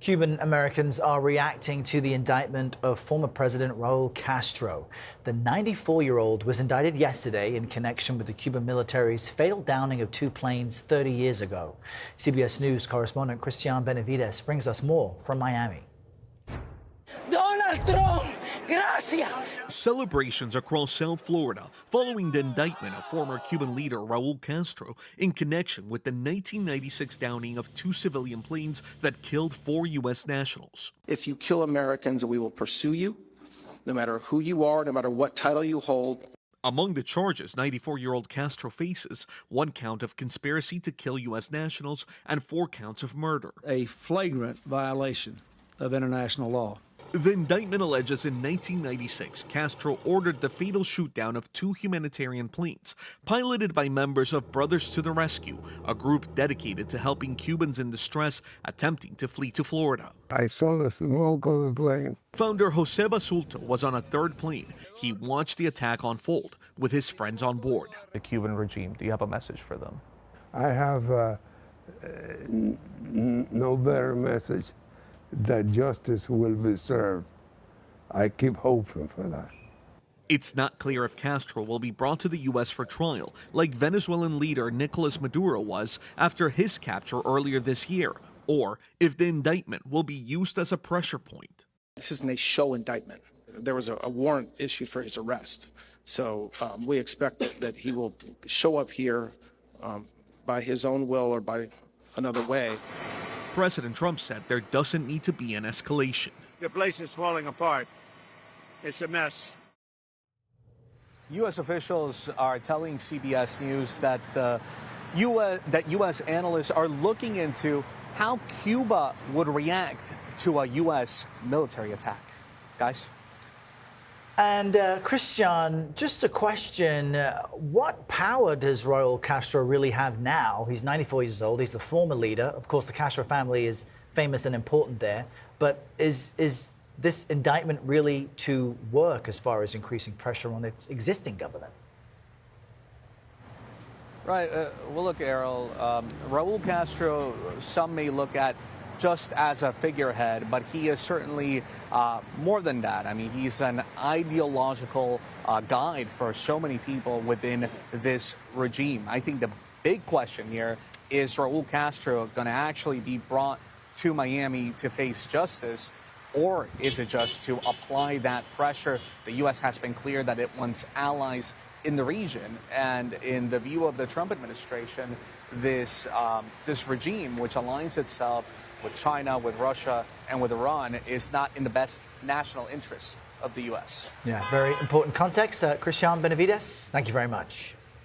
Cuban Americans are reacting to the indictment of former President Raúl Castro. The 94-year-old was indicted yesterday in connection with the Cuban military's fatal downing of two planes 30 years ago. CBS News correspondent Cristian Benavides brings us more from Miami. Donald Trump, gracias. Celebrations across South Florida following the indictment of former Cuban leader Raúl Castro in connection with the 1996 downing of two civilian planes that killed 4 U.S. nationals. If you kill Americans, we will pursue you, no matter who you are, no matter what title you hold. Among the charges, 94-year-old Castro faces 1 count of conspiracy to kill U.S. nationals and 4 counts of murder. A flagrant violation of international law. The indictment alleges in 1996, Castro ordered the fatal shootdown of 2 humanitarian planes, piloted by members of Brothers to the Rescue, a group dedicated to helping Cubans in distress attempting to flee to Florida. I saw the smoke of the plane. Founder Jose Basulto was on a 3rd plane. He watched the attack unfold with his friends on board. The Cuban regime, do you have a message for them? I have no better message, that justice will be served. I keep hoping for that. It's not clear if Castro will be brought to the U.S. for trial, like Venezuelan leader Nicolas Maduro was after his capture earlier this year, or if the indictment will be used as a pressure point. This isn't a show indictment. There was a warrant issued for his arrest. So we expect that he will show up here by his own will or by another way. President Trump said there doesn't need to be an escalation. The place is falling apart. It's a mess. U.S. officials are telling CBS News that U.S. analysts are looking into how Cuba would react to a U.S. military attack. Guys? And Cristian, just a question, what power does Raúl Castro really have now? He's 94 years old, he's the former leader. Of course, the Castro family is famous and important there. But is this indictment really to work as far as increasing pressure on its existing government? Right. Well, look, Errol, Raúl Castro, some may look at just as a figurehead, but he is certainly more than that. I mean, he's an ideological guide for so many people within this regime. I think the big question here is Raúl Castro going to actually be brought to Miami to face justice, or is it just to apply that pressure? The U.S. has been clear that it wants allies in the region, and in the view of the Trump administration, this regime, which aligns itself with China, with Russia, and with Iran, is not in the best national interests of the U.S. Yeah, very important context. Cristian Benavides, thank you very much.